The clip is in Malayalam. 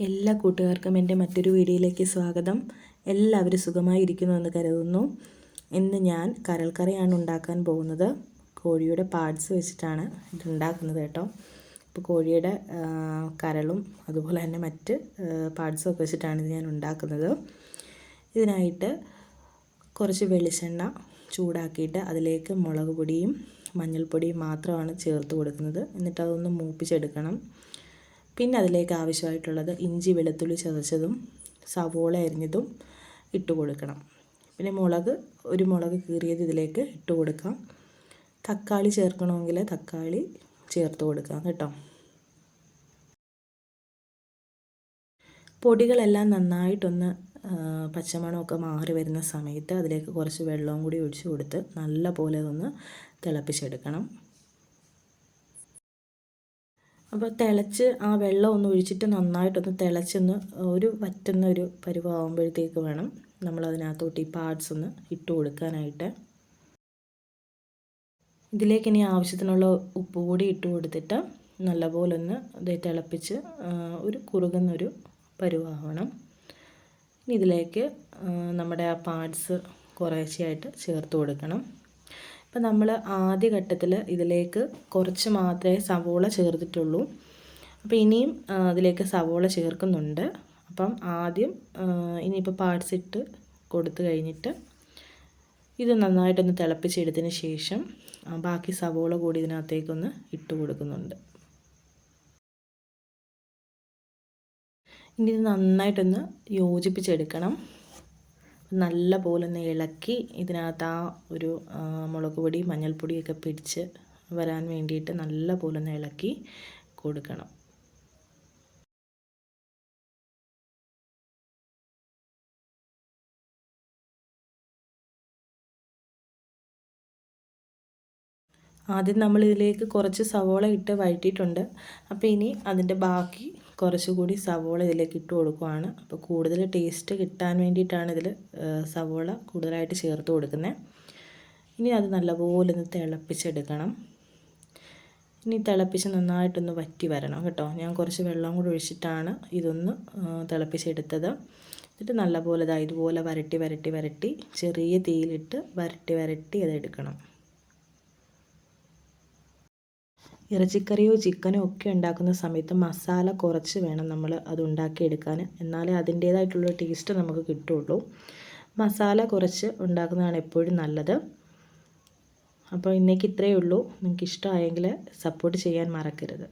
എല്ലാ കൂട്ടുകാർക്കും എൻ്റെ മറ്റൊരു വീഡിയോയിലേക്ക് സ്വാഗതം. എല്ലാവരും സുഖമായിരിക്കുന്നുവെന്ന് കരുതുന്നു. ഇന്ന് ഞാൻ കരൾക്കറിയാണ് ഉണ്ടാക്കാൻ പോകുന്നത്. കോഴിയുടെ പാർട്സ് വെച്ചിട്ടാണ് ഇത് ഉണ്ടാക്കുന്നത് കേട്ടോ. ഇപ്പോൾ കോഴിയുടെ കരളും അതുപോലെ തന്നെ മറ്റ് പാർട്സും ഒക്കെ വെച്ചിട്ടാണ് ഇത് ഞാൻ ഉണ്ടാക്കുന്നത്. ഇതിനായിട്ട് കുറച്ച് വെളിച്ചെണ്ണ ചൂടാക്കിയിട്ട് അതിലേക്ക് മുളക് പൊടിയും മഞ്ഞൾപ്പൊടിയും മാത്രമാണ് ചേർത്ത് കൊടുക്കുന്നത്. എന്നിട്ട് അതൊന്ന് മൂപ്പിച്ചെടുക്കണം. പിന്നെ അതിലേക്ക് ആവശ്യമായിട്ടുള്ളത് ഇഞ്ചി വെളുത്തുള്ളി ചതച്ചതും സവോള അരിഞ്ഞതും ഇട്ട് കൊടുക്കണം. പിന്നെ ഒരു മുളക് കീറിയത് ഇതിലേക്ക് ഇട്ട് കൊടുക്കാം. തക്കാളി ചേർക്കണമെങ്കിൽ തക്കാളി ചേർത്ത് കൊടുക്കാം കേട്ടോ. പൊടികളെല്ലാം നന്നായിട്ടൊന്ന് പച്ചമണമൊക്കെ മാറി വരുന്ന സമയത്ത് അതിലേക്ക് കുറച്ച് വെള്ളവും കൂടി ഒഴിച്ച് കൊടുത്ത് നല്ല പോലെ ഒന്ന് തിളപ്പിച്ചെടുക്കണം. അപ്പോൾ തിളച്ച് ആ വെള്ളം ഒന്ന് ഒഴിച്ചിട്ട് നന്നായിട്ടൊന്ന് തിളച്ചൊന്ന് വറ്റുന്ന ഒരു പരുവാകുമ്പോഴത്തേക്ക് വേണം നമ്മളതിനകത്തോട്ട് ഈ പാർട്സ് ഒന്ന് ഇട്ട് കൊടുക്കാനായിട്ട്. ഇതിലേക്ക് ഇനി ആവശ്യത്തിനുള്ള ഉപ്പ് കൂടി ഇട്ട് കൊടുത്തിട്ട് നല്ലപോലെ ഒന്ന് തിളപ്പിച്ച് കുറുകുന്നൊരു പരുവാകണം. ഇനി ഇതിലേക്ക് നമ്മുടെ ആ പാർട്സ് കുറേശ്ശെയായിട്ട് ചേർത്ത് കൊടുക്കണം. അപ്പം നമ്മൾ ആദ്യ ഘട്ടത്തിൽ ഇതിലേക്ക് കുറച്ച് മാത്രമേ സവോള ചേർത്തിട്ടുള്ളൂ. അപ്പോൾ ഇനിയും അതിലേക്ക് സവോള ചേർക്കുന്നുണ്ട്. അപ്പം ആദ്യം ഇനിയിപ്പോൾ പാർട്സ് ഇട്ട് കൊടുത്തു കഴിഞ്ഞിട്ട് ഇത് നന്നായിട്ടൊന്ന് തിളപ്പിച്ചെടുത്തതിന് ശേഷം ബാക്കി സവോള കൂടി ഇതിനകത്തേക്കൊന്ന് ഇട്ട് കൊടുക്കുന്നുണ്ട്. ഇനി ഇത് നന്നായിട്ടൊന്ന് യോജിപ്പിച്ചെടുക്കണം. നല്ല പോലെ ഒന്ന് ഇളക്കി ഇതിനകത്ത് മുളക് പൊടി മഞ്ഞൾപ്പൊടിയൊക്കെ പിടിച്ച് വരാൻ വേണ്ടിയിട്ട് നല്ല പോലെ ഒന്ന് ഇളക്കി കൊടുക്കണം. ആദ്യം നമ്മളിതിലേക്ക് കുറച്ച് സവോള ഇട്ട് വഴറ്റിയിട്ടുണ്ട്. അപ്പോൾ ഇനി അതിൻ്റെ ബാക്കി കുറച്ചുകൂടി സവോള ഇതിലേക്ക് ഇട്ട് കൊടുക്കുകയാണ്. അപ്പോൾ കൂടുതൽ ടേസ്റ്റ് കിട്ടാൻ വേണ്ടിയിട്ടാണ് ഇതിൽ സവോള കൂടുതലായിട്ട് ചേർത്ത് കൊടുക്കുന്നത്. ഇനി അത് നല്ലപോലെ ഒന്ന് തിളപ്പിച്ചെടുക്കണം. ഇനി തിളപ്പിച്ച് നന്നായിട്ടൊന്ന് വറ്റി വരണം കേട്ടോ. ഞാൻ കുറച്ച് വെള്ളം കൂടി ഒഴിച്ചിട്ടാണ് ഇതൊന്ന് തിളപ്പിച്ചെടുത്തത്. എന്നിട്ട് നല്ലപോലെ ഇതുപോലെ വരട്ടി ചെറിയ തീയിലിട്ട് വരട്ടി അതെടുക്കണം. ഇറച്ചിക്കറിയോ ചിക്കനോ ഒക്കെ ഉണ്ടാക്കുന്ന സമയത്ത് മസാല കുറച്ച് വേണം നമ്മൾ അത് ഉണ്ടാക്കിയെടുക്കാൻ. എന്നാലേ അതിൻ്റേതായിട്ടുള്ള ടേസ്റ്റ് നമുക്ക് കിട്ടുള്ളൂ. മസാല കുറച്ച് ഉണ്ടാക്കുന്നതാണ് എപ്പോഴും നല്ലത്. അപ്പോൾ ഇന്നേക്ക് ഇത്രയേ ഉള്ളൂ. നിങ്ങൾക്ക് ഇഷ്ടമായെങ്കിൽ സപ്പോർട്ട് ചെയ്യാൻ മറക്കരുത്.